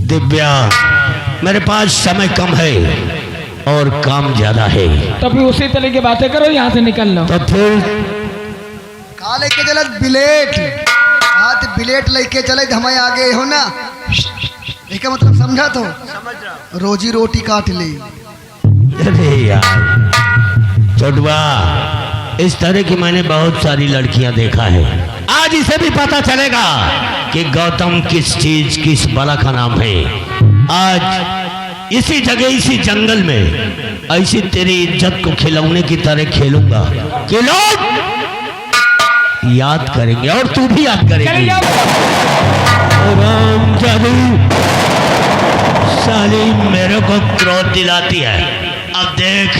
दिव्या, मेरे पास समय कम है और काम ज्यादा है। तो फिर उसी तरह की बातें करो, यहाँ से निकल लो। तो फिर काले के चलत बिलेट हाथ बिलेट लेके चले हमें आगे हो ना, इसका मतलब समझा? तो रोजी रोटी काट ले। अरे यार छोटवा, इस तरह की मैंने बहुत सारी लड़कियां देखा है। आज इसे भी पता चलेगा कि गौतम किस चीज, किस बला का नाम है। आज इसी जगह, इसी जंगल में ऐसी तेरी इज्जत को खिलौने की तरह खेलूंगा कि लोग याद करेंगे और तू भी याद करेगी। राम जादू साली मेरे को क्रोध दिलाती है। अब देख,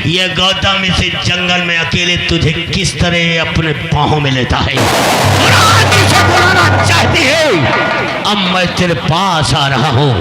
ये गौतम इसी जंगल में अकेले तुझे किस तरह अपने पांवों में लेता है और आज इसे बुलाना चाहती है। अब मैं तेरे पास आ रहा हूं।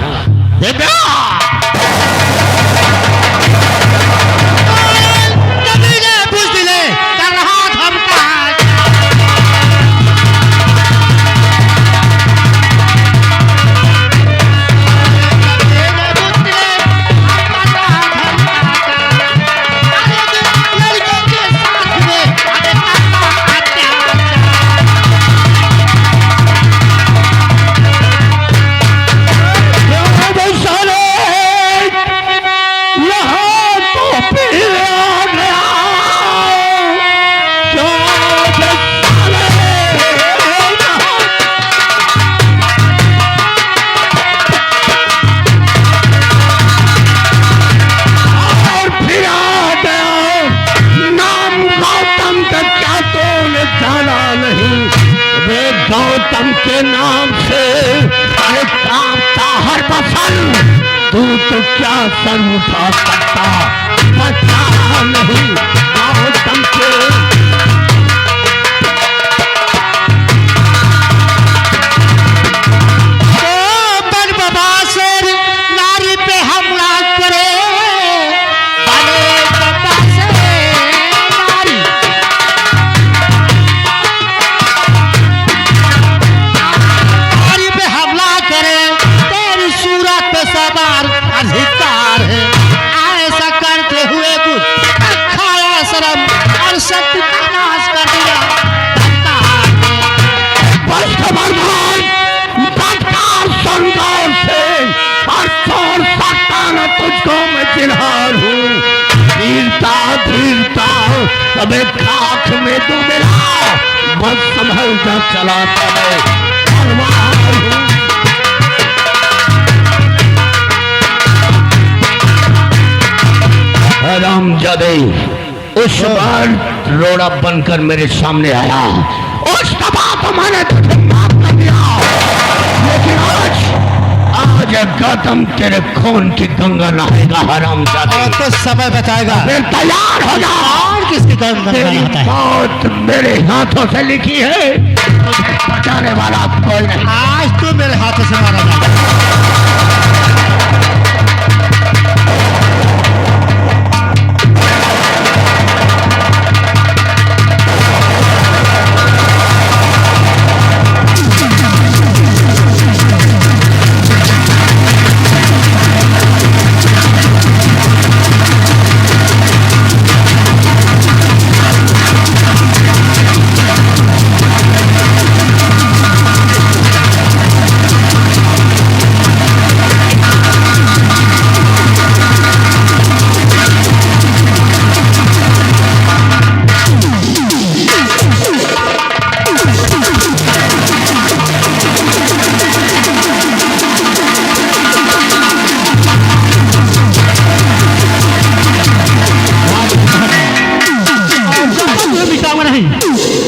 गौतम के नाम से अरे कांपता हर बसन, तू तो क्या सर उठा सकता, पता नहीं गौतम के। बन बबासुर नारी पे हमला करे, बने बबासुर नारी सवार अधिकार है। ऐसा करते हुए कुछ खाया शर्म और शक्ति का नाश कर दिया। संगार से और चोर सताना तुझको मैं चिन्हार हूँ। धीरता धीरता अब एक खाक में तू मिला, बस संभल जा चला चले तलवार हूँ। रामजादे उस बार रोड़ा बनकर मेरे सामने आया, उस दफा तो मैंने तुझे माफ कर दिया, लेकिन आज गौतम तेरे खून की गंगा नहाएगा हरामजादे। और तो समय बताएगा। फिर तैयार हो जा। और किसकी गंगा नहाता है? मौत मेरे हाथों से लिखी है, बचाने वाला कोई नहीं। आज तू मेरे हाथों से मारा जाएगा।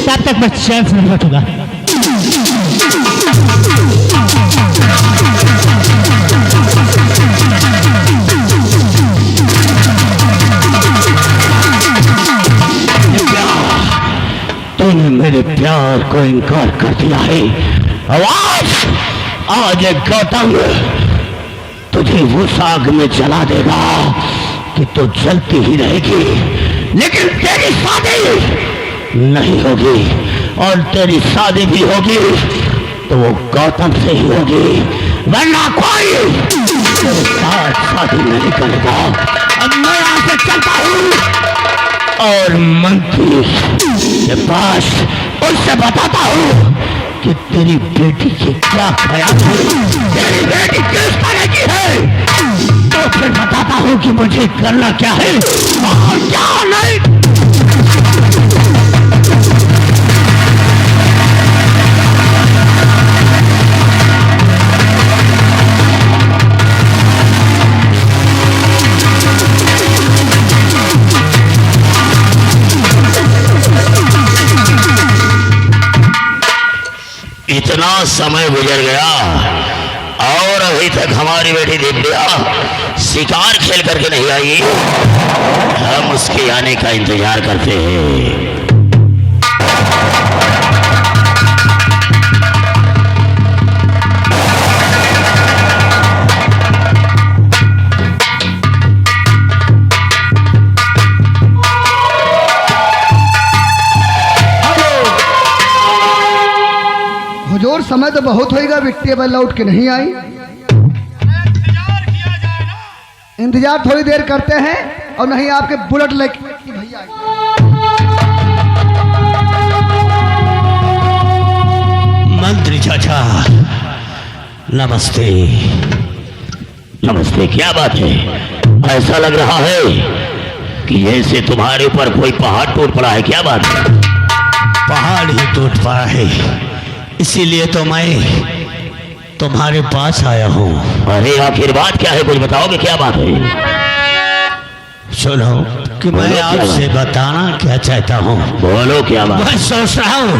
तब तक मैं चैन से नहीं बैठूंगा। तूने मेरे प्यार को इनकार कर दिया है। आवाज आज गौतम तुझे वो आग में जला देगा कि तू जलती ही रहेगी, लेकिन तेरी शादी नहीं होगी, और तेरी शादी भी होगी तो वो गौतम से ही होगी। वरना कोई तेरे साथ शादी नहीं करेगा। अब मैं यहाँ से चलता हूँ और मंत्री के पास उससे बताता हूँ कि तेरी बेटी के क्या ख्याल है, तेरी बेटी किस तरह की है, तो फिर बताता हूँ कि मुझे करना क्या है और क्या नहीं। इतना समय गुजर गया और अभी तक हमारी बेटी दिव्या शिकार खेल करके नहीं आई। हम उसके आने का इंतजार करते हैं। हुजूर समय तो बहुत होएगा, बिट्टी अब लौट के नहीं आई। इंतजार थोड़ी देर करते हैं और नहीं आपके बुलेट लेके भैया मंत्री चाचा नमस्ते। नमस्ते। क्या बात है, ऐसा लग रहा है कि जैसे तुम्हारे ऊपर कोई पहाड़ टूट पड़ा है। क्या बात है? पहाड़ ही टूट पड़ा है, इसीलिए तो मैं तुम्हारे पास आया हूँ। अरे आखिर बात क्या है, कुछ बताओगे? क्या बात है? सुनो कि मैं आपसे बताना क्या चाहता हूँ। बोलो क्या बात? मैं सोच रहा हूँ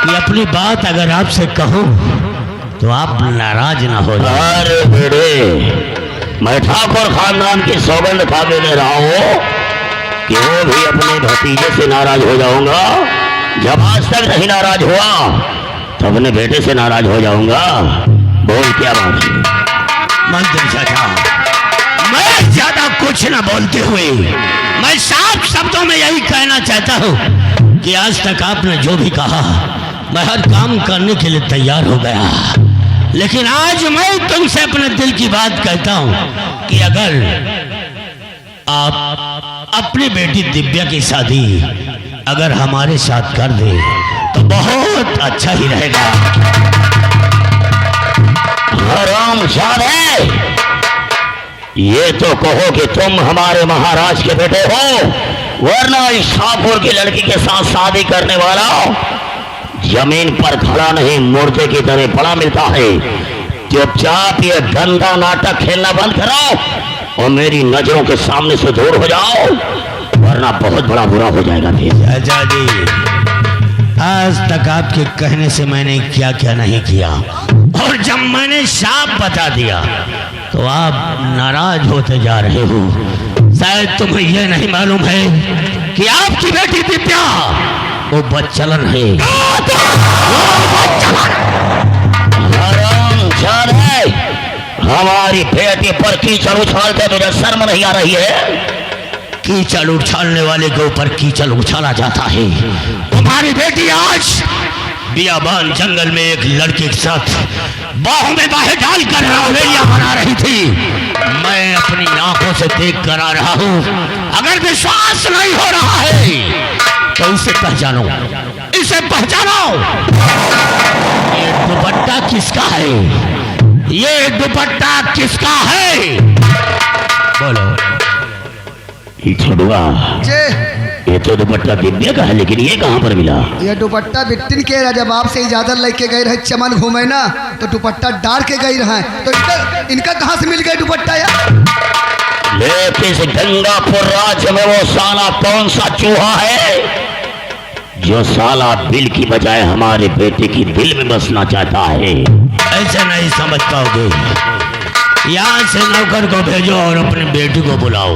कि अपनी बात अगर आपसे कहूँ तो आप नाराज ना हो जाए। अरे बेटे, मैं ठाकुर खानदान की सौगंध खा के ले रहा हूँ कि वो भी अपने भतीजे से नाराज हो जाऊंगा। जब आज तक नहीं नाराज हुआ तो अपने बेटे से नाराज हो जाऊंगा। बोल क्या बात है? मंत्री चाचा, मैं ज्यादा कुछ न बोलते हुए मैं साफ शब्दों में यही कहना चाहता हूँ कि आज तक आपने जो भी कहा मैं हर काम करने के लिए तैयार हो गया, लेकिन आज मैं तुमसे अपने दिल की बात कहता हूँ कि अगर आप अपनी बेटी दिव्या की शादी अगर हमारे साथ कर दे तो बहुत अच्छा ही रहेगा। हरामजादे, ये तो कहो कि तुम हमारे महाराज के बेटे हो, वरना इस ठाकुर की लड़की के साथ शादी करने वाला जमीन पर खड़ा नहीं मुर्दे की तरह पड़ा मिलता है। चुपचाप ये गंदा नाटक खेलना बंद करो और मेरी नजरों के सामने से दूर हो जाओ, वरना बहुत बड़ा बुरा हो जाएगा। चाचा जी, आज तक आपके कहने से मैंने क्या क्या नहीं किया, और जब मैंने साफ बता दिया तो आप नाराज होते जा रहे हो। शायद तुम्हें यह नहीं मालूम है कि आपकी बेटी दिव्या वो बच्चलन है। हमारी बेटी पर कीचड़ उछालते मुझे शर्म नहीं आ रही है? कीचड़ उछालने वाले के ऊपर कीचड़ उछाला जाता है। तुम्हारी बेटी आज बियाबान जंगल में एक लड़के के साथ बाहों में बाहें डालकर रावलिया बना रही थी। मैं अपनी आंखों से देख कर आ रहा हूँ। अगर विश्वास नहीं हो रहा है तो इसे पहचानो, इसे पहचानो। ये दुपट्टा किसका है? ये दुपट्टा किसका है? बोलो। छोड़ुआ, ये तो दुपट्टा दिव्या का है, लेकिन ये कहाँ पर मिला? ये दुपट्टा बिट्टिन के रहा। जब आपसे इजाजत लेके गए रहे चमन घूमे ना, तो दुपट्टा डाल के गई रहे, तो इनका कहाँ से मिल गया दुपट्टा यार? लेकिन इस गंगापुर राज्य में वो साला कौन सा चूहा है जो साला बिल की बजाय हमारे बेटे की दिल में बसना चाहता है? ऐसा नहीं समझ पाओगे। यहाँ से नौकर को भेजो और अपने बेटी को बुलाओ।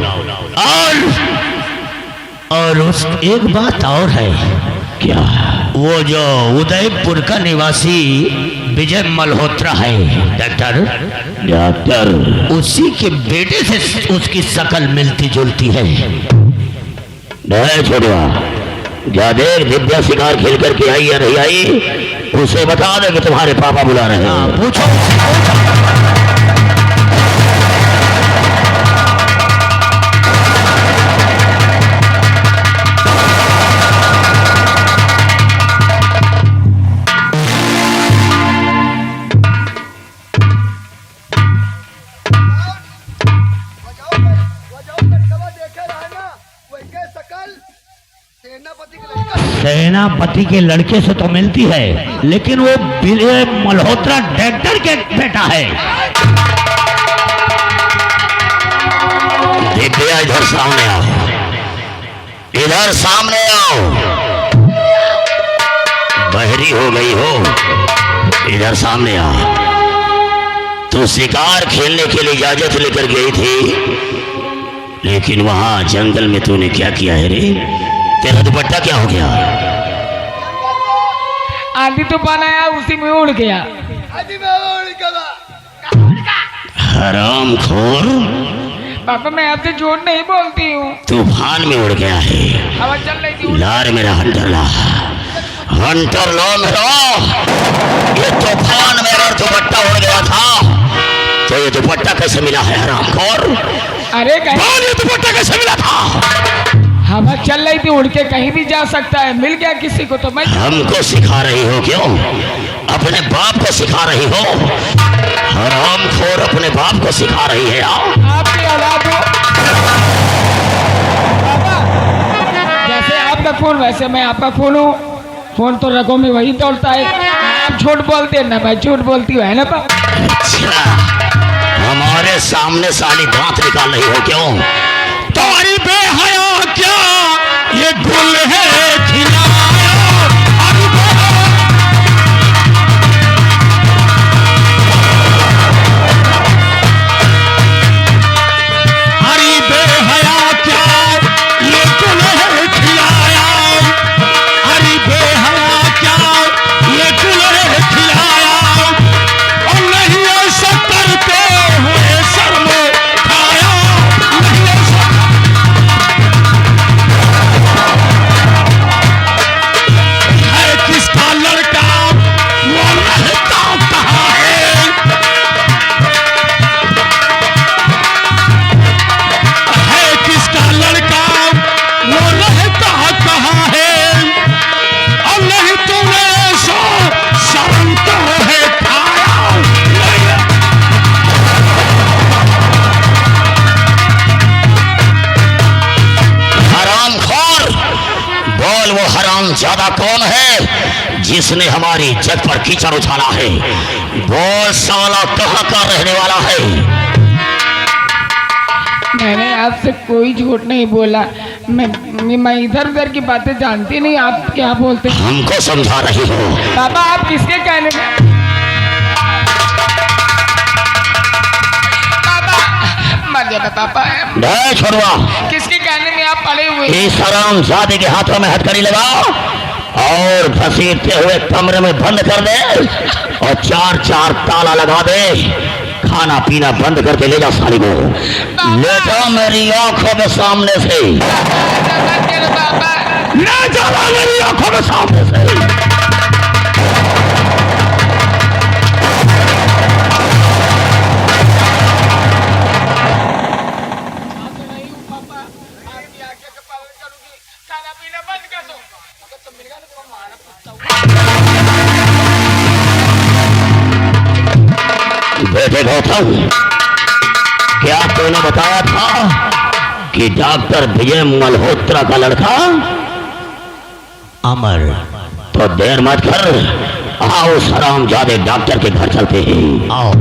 और उस एक बात और है। क्या? वो जो उदयपुर का निवासी विजय मल्होत्रा है डॉक्टर, उसी के बेटे से उसकी शक्ल मिलती जुलती है। नहीं छोड़वा, जादेव दिव्या शिकार खेल करके आई या नहीं आई, उसे बता दे कि तुम्हारे पापा बुला रहे हैं। पूछो। सेनापति के लड़के से तो मिलती है, लेकिन वो विजय मल्होत्रा डॉक्टर के बेटा है। देख भैया, इधर सामने आओ, इधर सामने आओ। बहरी हो गई हो, इधर सामने आओ। तू शिकार खेलने के लिए इजाजत लेकर गई थी, लेकिन वहां जंगल में तूने क्या किया है रे? तेरा दुपट्टा क्या हो गया? आंधी तूफान आया, उसी में उड़ गया। हरामखोर, पापा मैं आपसे झूठ नहीं बोलती हूँ। तूफान में उड़ गया है। हवा चल रही थी। लार मेरा हंटर ला, हंटर लो मेरा। ये तूफान में अगर दुपट्टा उड़ गया था तो ये दुपट्टा कैसे मिला है हरामखोर? अरे कहीं ये दुपट्टा कैसे मिला था? हवा चल रही थी, उड़ के कहीं भी जा सकता है। मिल गया किसी को तो मैं। हमको सिखा रही हो क्यों? अपने बाप को सिखा रही हो? हरामखोर, अपने बाप को सिखा रही है। आपकी औलाद हो पापा, जैसे आपका खून वैसे मैं आपका खून हूँ। खून तो रगों में वही दौड़ता है। आप झूठ बोलते हैं ना, मैं झूठ बोलती हूँ, है ना पापा? अच्छा, हमारे सामने साली दांत निकाल रही हो क्यों? तुम्हारी बेहया क्या ये गुल है खिलाया? अरे बेहया क्या ये गुल है खिलाया? अरे बेहया क्या ये गुल है खिलाया? और नहीं ऐसा करते हुए शर्म खाया, नहीं ऐसा। है किसका लड़का, वो रहता कहाँ है? है किसका लड़का, वो रहता कहाँ है? और नहीं तूने ऐसा शर्म तो है खाया नहीं। हरामखोर, बोल वो हराम ज्यादा कौन है जिसने हमारी इज्जत पर कीचड़ उछाला है? बोल साला कहाँ का रहने वाला है? मैंने आपसे कोई झूठ नहीं बोला। मैं इधर उधर की बातें जानती नहीं। आप क्या बोलते हैं? हमको समझा रही हो? पापा आप किसके कहने में? पापा मर गया पापा। नहीं छोड़वा, किसके कहने में आप पड़े हुए? इस हराम जादे के हाथों में हथकड़ी लगा और घसीटते हुए कमरे में बंद कर दे और चार चार ताला लगा दे। खाना पीना बंद करके ले जा साली को, ले जा मेरी आंखों में सामने से, ले जा मेरी आंखों में सामने से। बेटे गौतम, क्या तूने बताया था कि डॉक्टर विजय मल्होत्रा का लड़का अमर? तो देर मत कर, आओ उस हरामजादे डॉक्टर के घर चलते हैं। आओ।